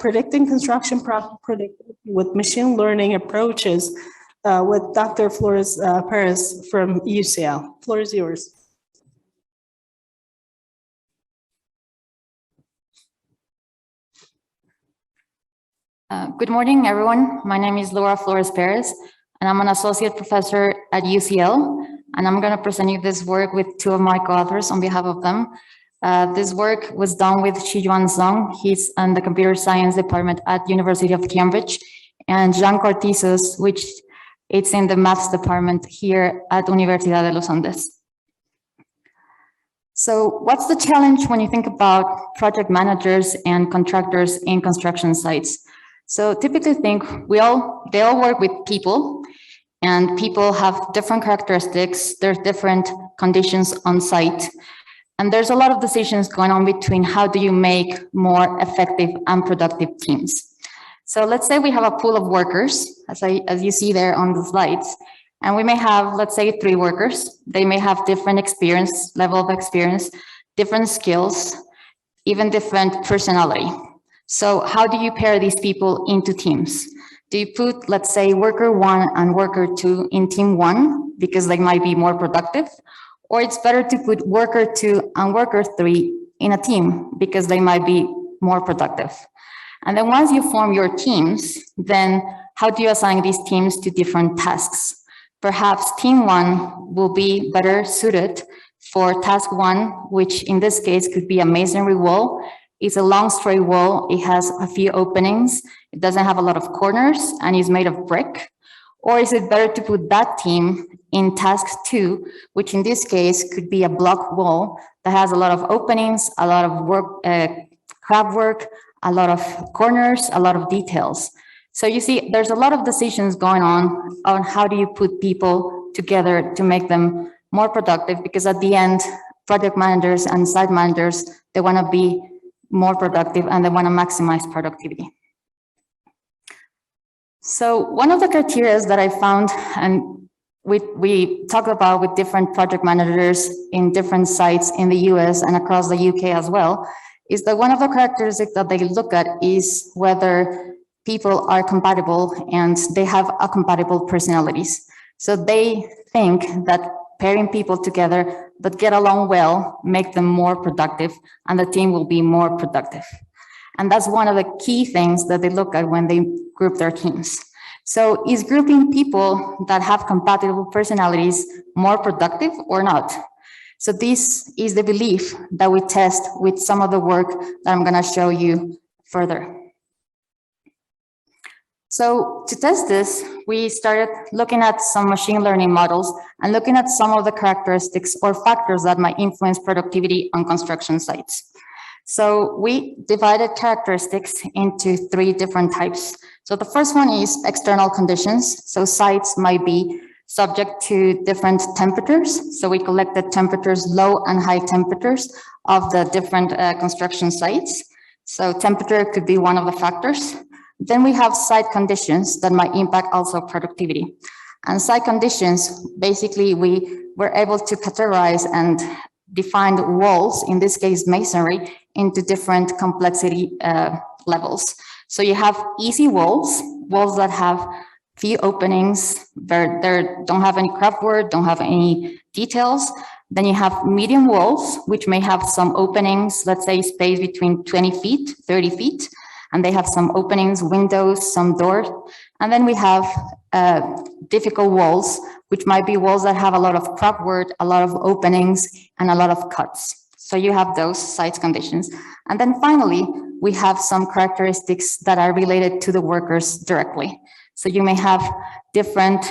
predicting construction productivity with machine learning approaches with Dr. Florez Perez from UCL. Floor is yours. Good morning, everyone. My name is Laura Florez Perez, and I'm an associate professor at UCL, and I'm going to present you this work with two of my co-authors on behalf of them. This work was done with Xiyuan Zhang. He's in the computer science department at University of Cambridge, and Jean Cortizos, which it's in the maths department here at Universidad de los Andes. So what's the challenge when you think about project managers and contractors in construction sites? So typically they all work with people, and people have different characteristics. There's different conditions on site, and there's a lot of decisions going on between how do you make more effective and productive teams. So let's say we have a pool of workers, as you see there on the slides, and we may have, let's say, 3 workers. They may have different level of experience, different skills, even different personality. So how do you pair these people into teams? Do you put, let's say, worker 1 and worker 2 in team 1 because they might be more productive? Or it's better to put worker 2 and worker 3 in a team because they might be more productive? And then once you form your teams, then how do you assign these teams to different tasks? Perhaps team 1 will be better suited for task 1, which in this case could be a masonry wall. It's a long straight wall. It has a few openings. It doesn't have a lot of corners and is made of brick. Or is it better to put that team in task 2, which in this case could be a block wall that has a lot of openings, a lot of work, craft work, a lot of corners, a lot of details. So you see, there's a lot of decisions going on how do you put people together to make them more productive, because at the end, project managers and site managers, they want to be more productive and they want to maximize productivity. So one of the criteria that I found, and we talk about with different project managers in different sites in the US and across the UK as well, is that one of the characteristics that they look at is whether people are compatible and they have a compatible personalities. So they think that pairing people together that get along well make them more productive, and the team will be more productive. And that's one of the key things that they look at when they group their teams. So is grouping people that have compatible personalities more productive or not? So this is the belief that we test with some of the work that I'm going to show you further. So to test this, we started looking at some machine learning models and looking at some of the characteristics or factors that might influence productivity on construction sites. So we divided characteristics into 3 different types. So the first one is external conditions. So sites might be subject to different temperatures. So we collected temperatures, low and high temperatures of the different construction sites. So temperature could be one of the factors. Then we have site conditions that might impact also productivity. And site conditions, basically we were able to categorize and define walls, in this case masonry, into different complexity levels. So you have easy walls that have few openings, they don't have any craft work, don't have any details. Then you have medium walls, which may have some openings, let's say space between 20 feet, 30 feet, and they have some openings, windows, some doors. And then we have difficult walls, which might be walls that have a lot of craft work, a lot of openings, and a lot of cuts. So you have those site conditions. And then finally, we have some characteristics that are related to the workers directly. So you may have different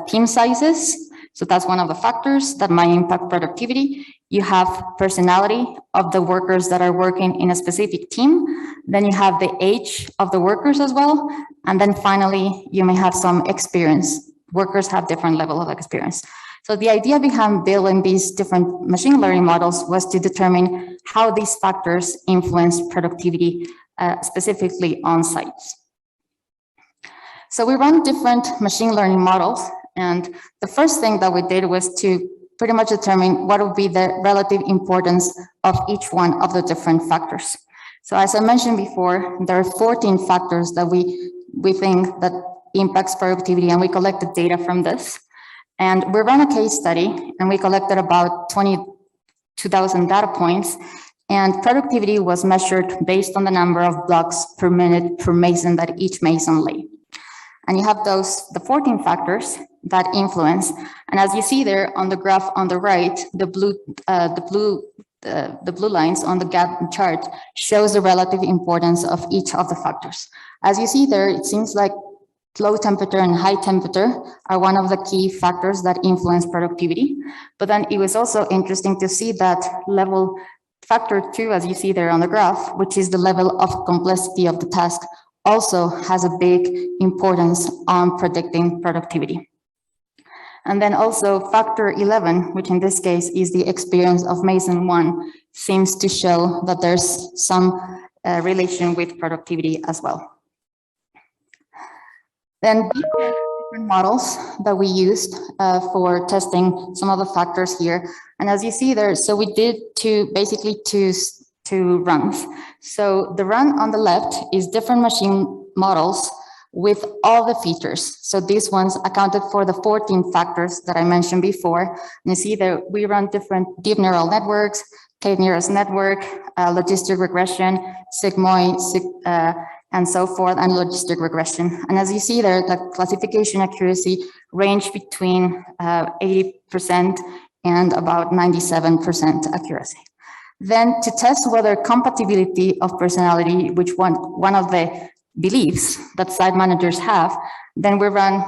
team sizes. So that's one of the factors that might impact productivity. You have personality of the workers that are working in a specific team. Then you have the age of the workers as well. And then finally, you may have some experience. Workers have different level of experience. So the idea behind building these different machine learning models was to determine how these factors influence productivity, specifically on sites. So we run different machine learning models, and the first thing that we did was to pretty much determine what would be the relative importance of each one of the different factors. So as I mentioned before, there are 14 factors that we think that impacts productivity, and we collected data from this. And we ran a case study, and we collected about 22,000 data points, and productivity was measured based on the number of blocks per minute per mason that each mason laid. And you have the 14 factors that influence. And as you see there on the graph on the right, the blue lines on the Gantt chart shows the relative importance of each of the factors. As you see there, it seems like low temperature and high temperature are one of the key factors that influence productivity. But then it was also interesting to see that level factor 2, as you see there on the graph, which is the level of complexity of the task, also has a big importance on predicting productivity. And then also factor 11, which in this case is the experience of Mason 1, seems to show that there's some relation with productivity as well. Then different models that we used for testing some of the factors here. And as you see there, so we did basically two runs. So the run on the left is different machine models with all the features. So these ones accounted for the 14 factors that I mentioned before. And you see that we run different deep neural networks, k-nearest network, logistic regression, sigmoid, and so forth, and logistic regression. And as you see there, the classification accuracy ranged between 80% and about 97% accuracy. Then to test whether compatibility of personality, which one of the beliefs that site managers have, then we run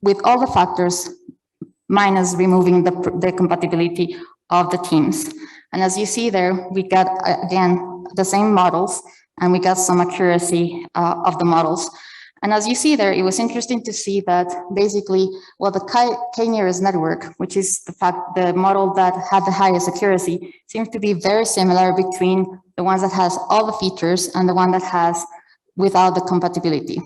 with all the factors minus removing the compatibility of the teams. And as you see there, we got, again, the same models, and we got some accuracy of the models. And as you see there, it was interesting to see that basically, well, the k-nearest network, which is the model that had the highest accuracy, seems to be very similar between the ones that has all the features and the one that has without the compatibility.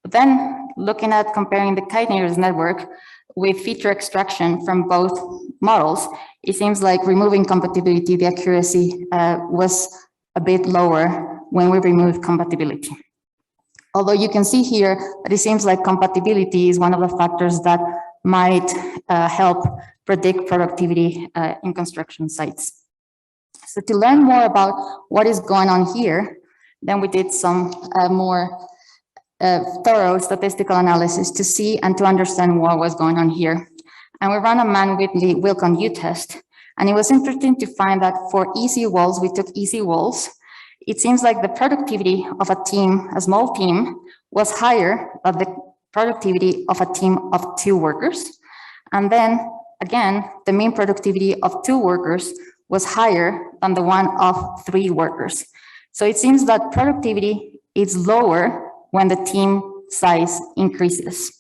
But then looking at comparing the k-nearest network with feature extraction from both models, it seems like removing compatibility, the accuracy was a bit lower when we remove compatibility. Although you can see here that it seems like compatibility is one of the factors that might help predict productivity in construction sites. So to learn more about what is going on here, then we did some more thorough statistical analysis to see and to understand what was going on here. And we ran a man-Whitley Wilcon-U test. And it was interesting to find that for easy walls, we took easy walls. It seems like the productivity of a team, a small team, was higher than the productivity of a team of 2 workers. And then again, the mean productivity of 2 workers was higher than the one of 3 workers. So it seems that productivity is lower when the team size increases.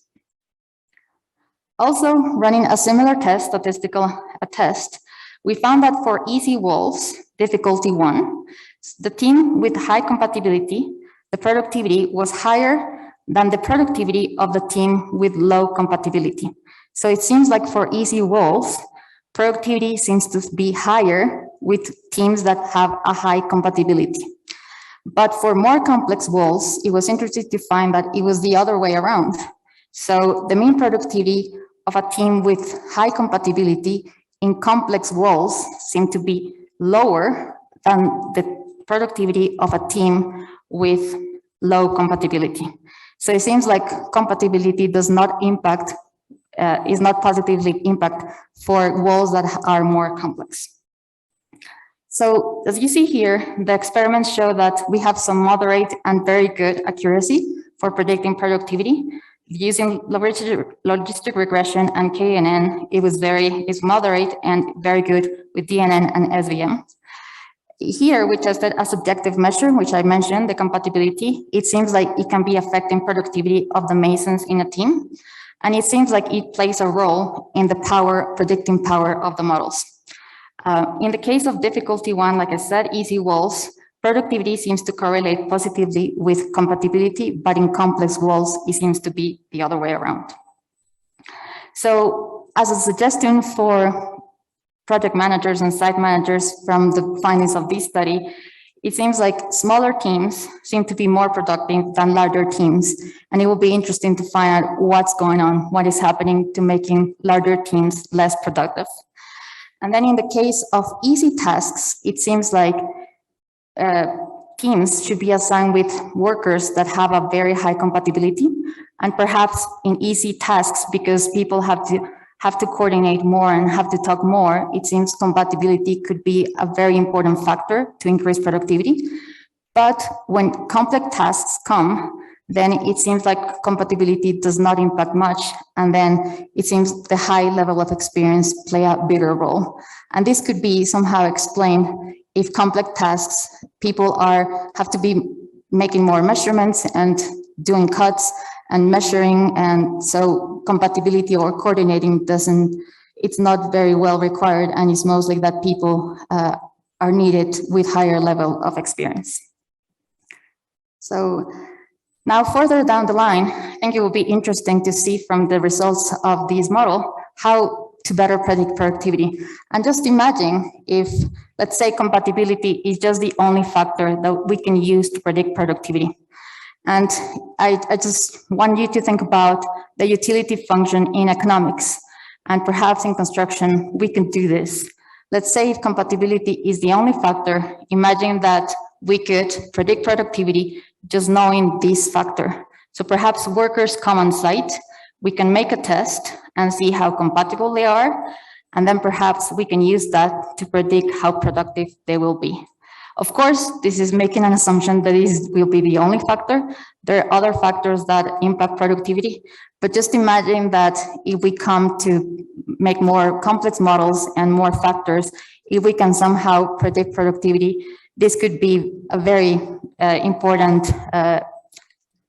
Also, running a similar test, statistical test, we found that for easy walls, difficulty 1, the team with high compatibility, the productivity was higher than the productivity of the team with low compatibility. So it seems like for easy walls, productivity seems to be higher with teams that have a high compatibility. But for more complex walls, it was interesting to find that it was the other way around. So the mean productivity of a team with high compatibility in complex walls seemed to be lower than the productivity of a team with low compatibility. So it seems like compatibility does not impact, is not positively impact for walls that are more complex. So as you see here, the experiments show that we have some moderate and very good accuracy for predicting productivity. Using logistic regression and KNN, it's moderate and very good with DNN and SVM. Here we tested a subjective measure, which I mentioned, the compatibility. It seems like it can be affecting productivity of the masons in a team. And it seems like it plays a role in the predicting power of the models. In the case of difficulty 1, like I said, easy walls, productivity seems to correlate positively with compatibility, but in complex walls, it seems to be the other way around. So as a suggestion for project managers and site managers from the findings of this study, it seems like smaller teams seem to be more productive than larger teams. And it will be interesting to find out what's going on, what is happening to making larger teams less productive. And then in the case of easy tasks, it seems like teams should be assigned with workers that have a very high compatibility, and perhaps in easy tasks, because people have to coordinate more and have to talk more, it seems compatibility could be a very important factor to increase productivity. But when complex tasks come, then it seems like compatibility does not impact much. And then it seems the high level of experience play a bigger role. And this could be somehow explained if complex tasks, people have to be making more measurements and doing cuts and measuring. And so compatibility or coordinating it's not very well required. And it's mostly that people are needed with higher level of experience. So now further down the line, I think it will be interesting to see from the results of this model, how to better predict productivity. And just imagine if, let's say, compatibility is just the only factor that we can use to predict productivity. And I just want you to think about the utility function in economics, and perhaps in construction, we can do this. Let's say if compatibility is the only factor, imagine that we could predict productivity just knowing this factor. So perhaps workers come on site, we can make a test and see how compatible they are, and then perhaps we can use that to predict how productive they will be. Of course, this is making an assumption that this will be the only factor. There are other factors that impact productivity, but just imagine that if we come to make more complex models and more factors, if we can somehow predict productivity, this could be a very important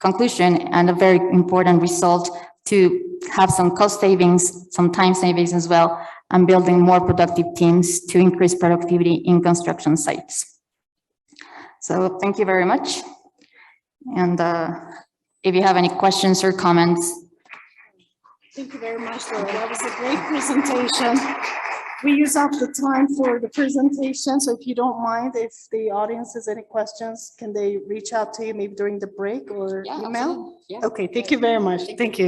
conclusion and a very important result to have some cost savings, some time savings as well, and building more productive teams to increase productivity in construction sites. So thank you very much. And if you have any questions or comments. Thank you very much, Laura. That was a great presentation. We use up the time for the presentation, so if you don't mind, if the audience has any questions, can they reach out to you maybe during the break or email? Absolutely. Yeah. Okay, thank you very much. Thank you.